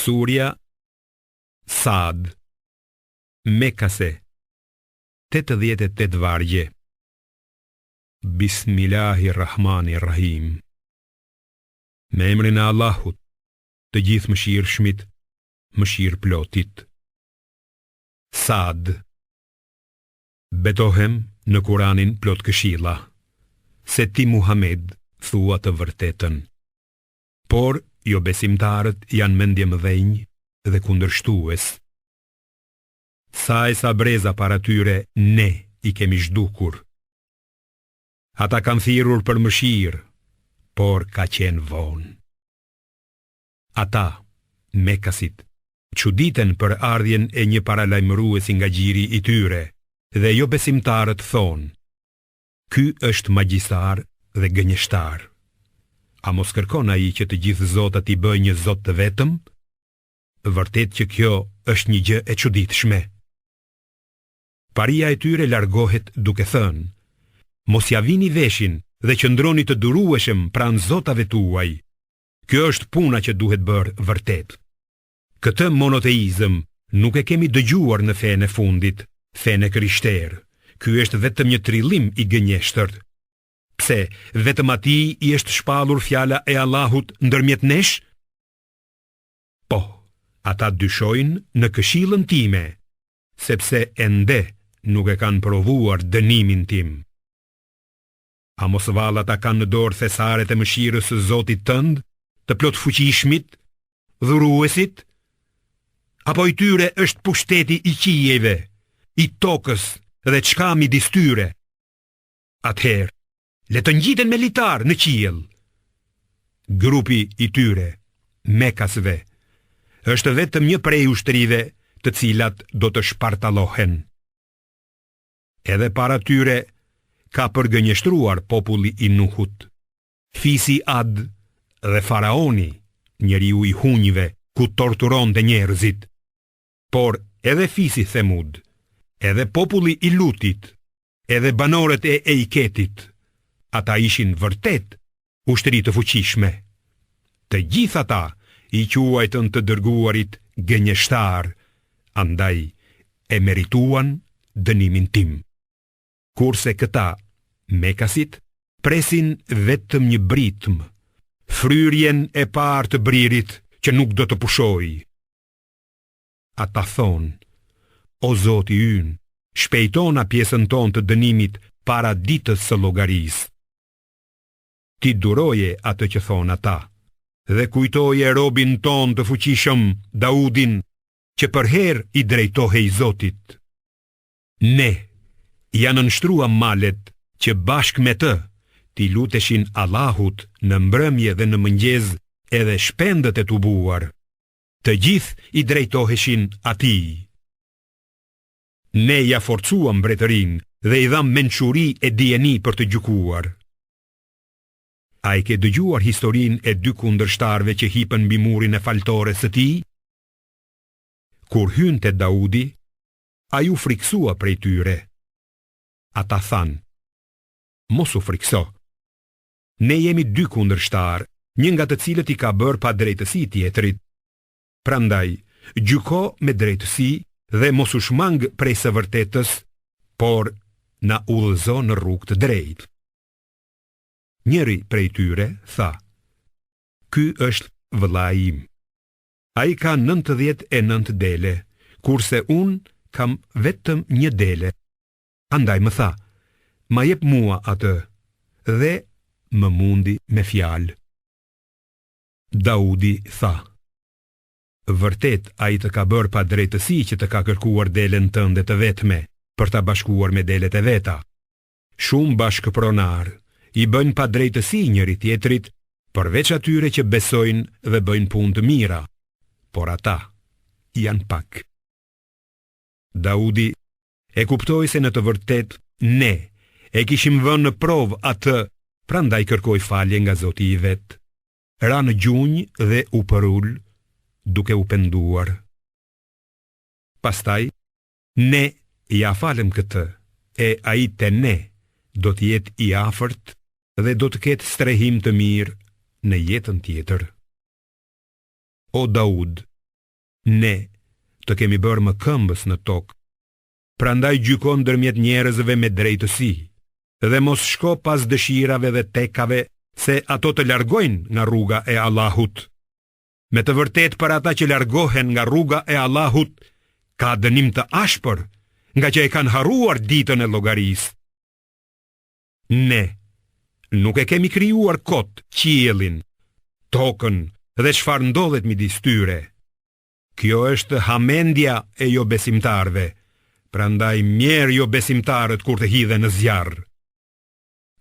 Surja Sad, Mekase, 88 vargje. Bismillahirrahmanirrahim. Me emrin e Allahut, të gjithë mëshirshmit, mëshirëplotit. Sad. Betohem në Kuranin plot këshilla, se ti Muhammed thua të vërtetën. Por jo besimtarët janë mendje mëdhenj dhe kundërshtues. Sa e sa breza para tyre ne i kemi zhdukur. Ata kanë thirrur për mëshirë, por ka qenë vonë. Ata, Mekasit, çuditen për ardhjen e një paralajmëruesi nga gjiri i tyre, dhe jo besimtarët thonë: ky është magjistar dhe gënjeshtar. A mos kërkon ai që të gjithë zotat i bëjë një zot të vetëm? Vërtet që kjo është një gjë e çuditshme. Paria e tyre largohet duke thënë: mos ja vini veshin dhe qëndroni të durueshëm pranë zotave tuaj. Kjo është puna që duhet bërë vërtet. Këtë monoteizëm nuk e kemi dëgjuar në fenë e fundit, fenë e krishterë. Ky është vetëm një trillim i gënjeshtër. Pse, vetëm atij i është shpallur fjala e Allahut ndërmjet nesh? Po, ata dyshojnë në këshillën time, sepse ende nuk e kanë provuar dënimin tim. A mos valla ata kanë në dorë thesaret e mëshirës së Zotit tënd, të plot fuqishmit, dhuruesit? Apo i tyre është pushteti i qijeve, i tokës dhe çka midis tyre? Atëherë, le të ngjiten me litar në qiell. Grupi i tyre, Mekasve, është vetëm një prej ushtrive të cilat do të shpartallohen. Edhe para tyre ka përgënjeshtruar populli i Nuhut, fisi Ad dhe faraoni, njeriu i hunjve, ku torturonte njerëzit. Por edhe fisi Themud, edhe populli i Lutit, edhe banorët e Eiketit, ata ishin vërtet ushtri të fuqishme. Të gjithë ata i quajtën të dërguarit gënjeshtar, andaj e merituan dënimin tim. Kurse këta, Mekasit, presin vetëm një britm, fryrjen e parë të bririt që nuk do të pushojë. Ata thonë: o Zoti ynë, shpejtona pjesën tonë të dënimit para ditës së llogarisë. Ti duroje atë që thonë ata, dhe kujtoje robin ton të fuqishëm, Daudin, që për herë i drejtohej Zotit. Ne janë nënshtrua malet që bashkë me të ti luteshin Allahut në mbrëmje dhe në mëngjes edhe shpendët e tubuar. Të gjithë i drejtoheshin atij. Ne ja forcuam mbretërinë dhe i dham mençuri e dijeni për të gjykuar. A i ke dëgjuar historinë e dy kundërshtarëve që hipën mbi murin e faltores së tij? Kur hynte Daudi, ai u friksua prej tyre. Ata thanë: mos u frikso. Ne jemi dy kundërshtarë, një nga të cilët i ka bërë pa drejtësi tjetrit. Prandaj, gjyko me drejtësi dhe mos u shmang prej së vërtetës, por na udhëzo në rrugë të drejtë. Njëri prej tyre tha: ky është vëllai im. Ai ka 99 dele, kurse unë kam vetëm një dele. Andaj më tha: ma jep mua atë, dhe më mundi me fjalë. Daudi tha: vërtet ai të ka bërë pa drejtësi që të ka kërkuar delen tënde të vetme për ta bashkuar me delet e veta. Shumë bashkëpronar i bëjnë pa drejtësi njëri tjetrit, përveç atyre që besojnë dhe bëjnë punë të mira, por ata janë pak. Daudi e kuptoi se në të vërtet ne e kishim vënë në provë atë, prandaj kërkoi falje nga Zoti i vet. Ra në gjunjë dhe u përul, duke u penduar. Pastaj, ne ja falem këtë, e ai te ne do të jetë i afërt dhe do të ketë strehim të mirë në jetën tjetër. O Daud, Ne të kemi bërë më këmbës në tokë. Prandaj gjykon ndërmjet njerëzve me drejtësi, dhe mos shko pas dëshirave dhe tekave, se ato të largojnë nga rruga e Allahut. Me të vërtet për ata që largohen nga rruga e Allahut, ka dënim të ashpër, nga që e kanë harruar ditën e llogarisë. Ne nuk e kemi krijuar kot, qiellin, tokën dhe çfarë ndodhet midis tyre. Kjo është hamendja e jo besimtarve, prandaj mjerë jo besimtarët kur të hidhen në zjarr.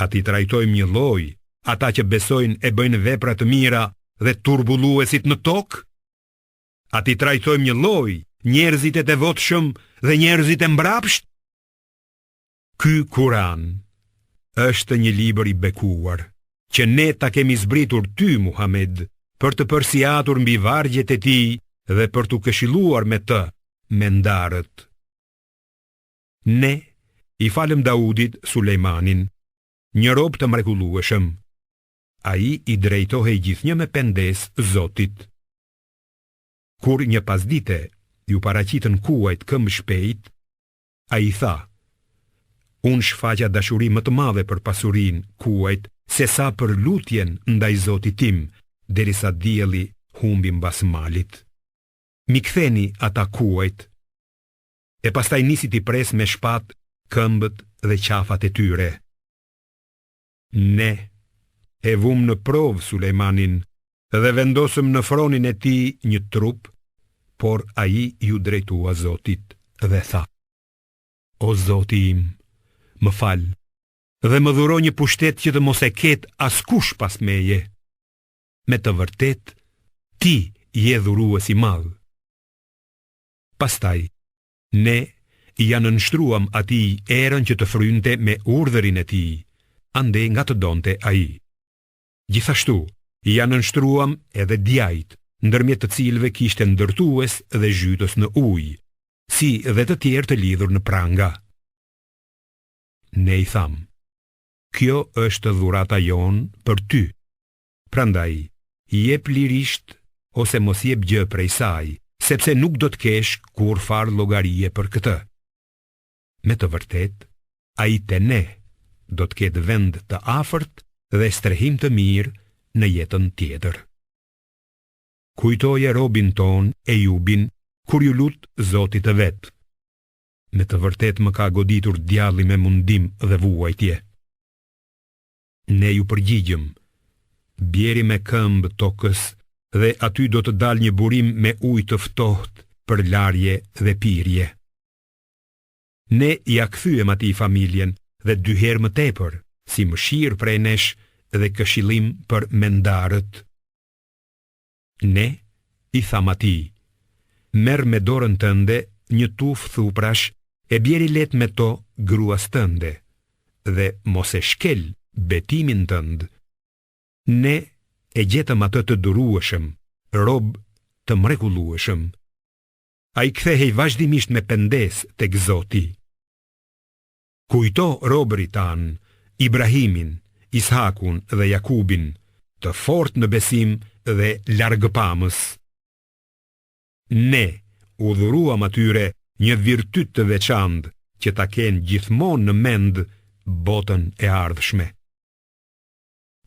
Ati trajtojmë një lloj, ata që besojnë e bëjnë vepra të mira dhe turbulluesit në tokë? Ati trajtojmë një lloj, njerëzit e devotshëm dhe njerëzit e mbrapsht? Ky Kur'an është një libër i bekuar, që ne ta kemi zbritur ty, Muhammed, për të përsiatur mbi vargjet e tij dhe për të këshilluar me të mendarët. Ne i falëm Daudit Sulejmanin, një rob të mrekullueshëm. Ai i drejtohej gjithnjë me pendes Zotit. Kur një pasdite ju paraqitën kuajt këmbë shpejt, ai tha: Unë shfaqja dashuri më të madhe për pasurinë kuajt, se sa për lutjen ndaj Zotit tim, derisa dielli humbi mbas malit. Mi ktheni ata kuajt. E pastaj nisi t'i pres me shpatë këmbët dhe qafat e tyre. Ne e vum në provë Sulejmanin dhe vendosëm në fronin e tij një trup, por ai ju drejtua Zotit dhe tha: O Zoti im, më fal, dhe më dhuro një pushtet që të mos e ketë askush pas meje. Me të vërtet, ti je dhurues i madh. Pastaj, ne ja nënshtruam atij erën që të frynte me urdhërin e tij, ande nga të donte ai. Gjithashtu, ja nënshtruam edhe djajt, ndërmjet të cilëve kishte ndërtues dhe zhytës në ujë, si dhe të tjerë të lidhur në pranga. Ne i tham: Kjo është dhurata jon për ty. Prandaj, jep lirisht ose mos jep gjë prej saj, sepse nuk do të kesh kur far llogarie për këtë. Me të vërtet, ai te ne do të ketë vend të afërt dhe strehim të mirë në jetën tjetër. Kujtoje robin ton Ejubin kur ju lut Zotit të vet. Me të vërtet më ka goditur djalli me mundim dhe vuajtje. Ne ju përgjigjëm: bjeri me këmbë tokës dhe aty do të dal një burim me ujë të ftohtë për larje dhe pirje. Ne ja kthyem atij familjen dhe 2 herë më tepër, si mëshirë prej nesh dhe këshillim për mendarët. Ne i tham atij: merr me dorën tënde një tufë thuprash e bjeri let me to gruas tënde dhe mos e shkel betimin tënd. Ne e gjetëm atë të durueshëm, rob të mrekullueshëm. Ai kthehej vazhdimisht me pendes tek Zoti. Kujto robërit tan, Ibrahimin, Ishakun dhe Jakubin, të fortë në besim dhe largëpamës. Ne u dhuruam atyre një virtyt të veçantë që ta kenë gjithmonë në mend botën e ardhshme.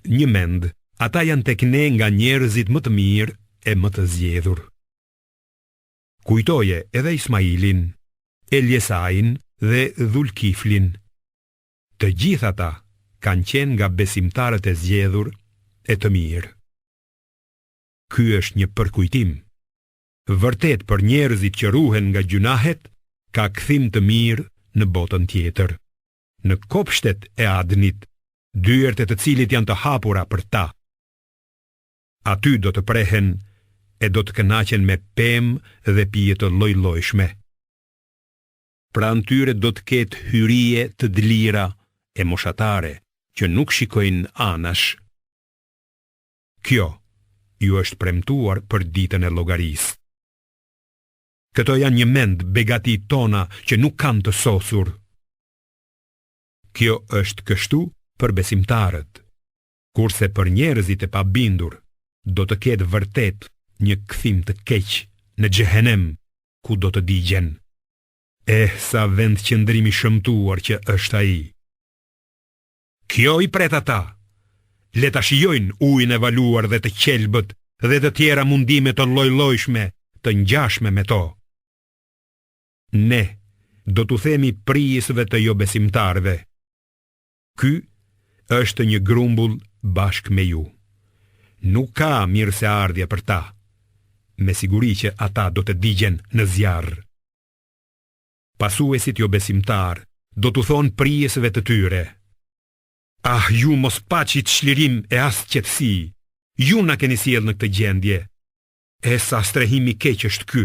Një mend, ata janë tek ne nga njerëzit më të mirë e më të zgjedhur. Kujtoje edhe Ismailin, Eljesain dhe Dhulkiflin. Të gjithë ata kanë qenë nga besimtarët e zgjedhur e të mirë. Ky është një përkujtim. Vërtet për njerëzit që ruhen nga gjunahet, ka kthim të mirë në botën tjetër. Në kopshtet e Adnit, dyert e të cilit janë të hapura për ta. Aty do të prehen e do të kënaqen me pemë dhe pije të lloj-llojshme. Pranë tyre do të ketë hyrie të dlira e moshatare që nuk shikojnë anash. Kjo ju është premtuar për ditën e llogarisë. Këto janë një mend begati tona që nuk kanë të sosur. Kjo është kështu për besimtarët, kurse për njerëzit e pabindur do të ketë vërtet një kthim të keq në Xhehenem, ku do të digjen. Sa vend qëndrimi shëmtuar që është ai. Kjo i pret ata. Le ta shijojnë ujin e valuar dhe të qelbët dhe të tjera mundime të lloj-llojshme të ngjashme me to. Ne do t'u themi prijësve të jo besimtarve: ky është një grumbull bashkë me ju. Nuk ka mirëseardhje për ta. Me siguri që ata do të digjen në zjarr. Pasuesit jo besimtar do t'u thonë prijësve të tyre: ah, ju mos paqit çlirim e as qetësi. Ju na keni sjell në këtë gjendje. Sa strehimi keq është ky.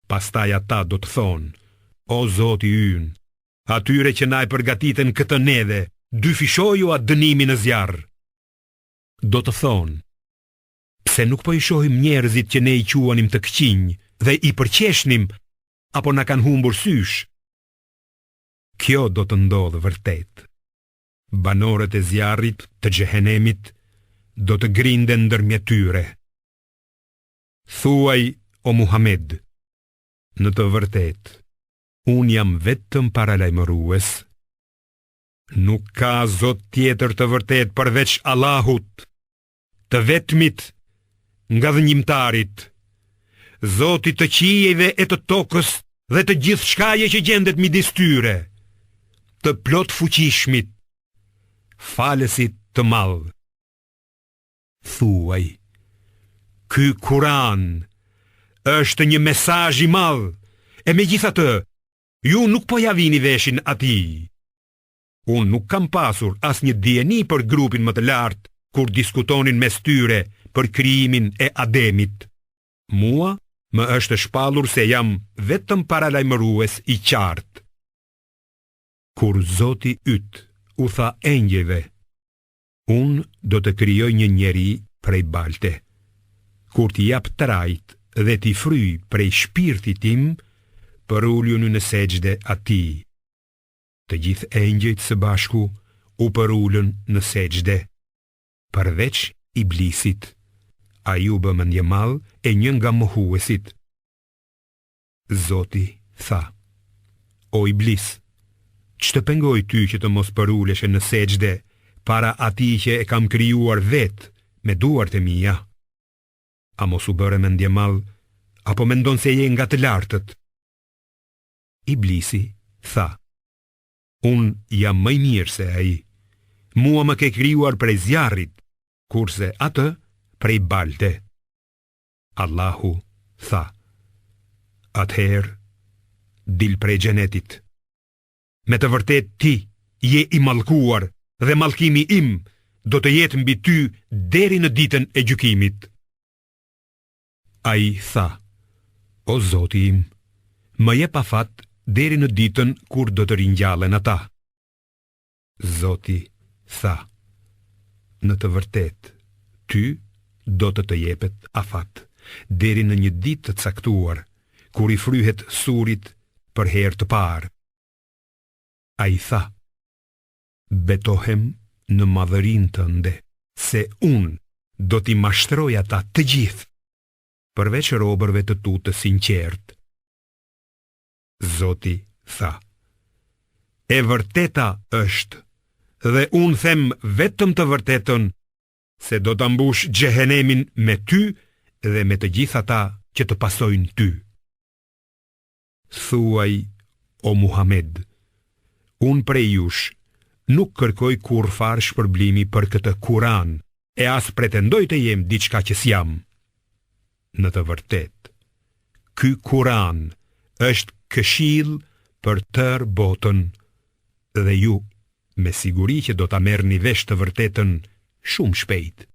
Pastaj ata do të thonë: o Zoti ynë, atyre që na e përgatiten këtë neve, dy fishoju atë dënimin në zjarr. Do të thonë: pse nuk po i shohim njerëzit që ne i quanim të këqinj dhe i përqeshnim, apo na kanë humbur sysh? Kjo do të ndodhë vërtet. Banorët e zjarrit të Xhehenemit do të grinden ndërmjet tyre. Thuaj, o Muhammed, në të vërtet, unë jam vetëm paralajmërues. Nuk ka Zot tjetër të vërtet përveç Allahut, të vetmit nga dhënjimtarit, Zotit të qijeve e të tokës dhe të gjithë shkaje që gjendet midis tyre, të plot fuqishmit, falësit të madh. Thuaj, ky Kur'an është një mesazh i madh, e megjithatë, ju nuk po ja vini veshin atij. Unë nuk kam pasur asnjë dijeni për grupin më të lartë kur diskutonin mes tyre për krijimin e Ademit. Mua më është shpallur se jam vetëm paralajmërues i qartë. Kur Zoti yt u tha engjëve: unë do të krijoj një njeri prej balte. Kur t'i jap trajt dhe t'i fryj prej shpirtit tim, përulluni në sejdë atij. Të gjithë engjëjt së bashku u përullën në sejdë, përveç Iblisit. Ai u bë mendjemall e një nga mohuesit. Zoti tha: o Iblis, ç'të pengoi ty që të mos përullesh në sejdë para atij që e kam krijuar vetë me duart e mia? A mos u bëre mendjemall, apo mendon se je nga të lartët? Iblisi tha: unë jam më i mirë se ai. Mua më ke krijuar prej zjarrit, kurse atë prej balte. Allahu tha: atëherë dil prej xhenetit. Me të vërtet ti je i mallkuar dhe mallkimi im do të jetë mbi ty deri në ditën e gjykimit. Ai tha: o Zoti im, më jep afat deri në ditën kur do të ringjallen ata. Zoti tha: në të vërtet, ty do të jepet afat deri në një ditë të caktuar, kur i fryhet surit për herë të parë. Ai tha: betohem në madhërinë tënde se unë do t'i mashtroj ata të gjithë, përveç robërve të tu të sinqert. Zoti tha: e vërteta është, dhe unë them vetëm të vërtetën, se do ta mbush Xhehenemin me ty dhe me të gjithë ata që të pasojnë ty. Thuaj, o Muhammed, unë prej jush nuk kërkoj kur farë shpërblimi për këtë Kur'an, e as pretendoj të jem diçka që s'jam. Në të vërtet, ky Kur'an është këshill për tërë botën, dhe ju me siguri që do ta merrni vesh të vërtetën shumë shpejt.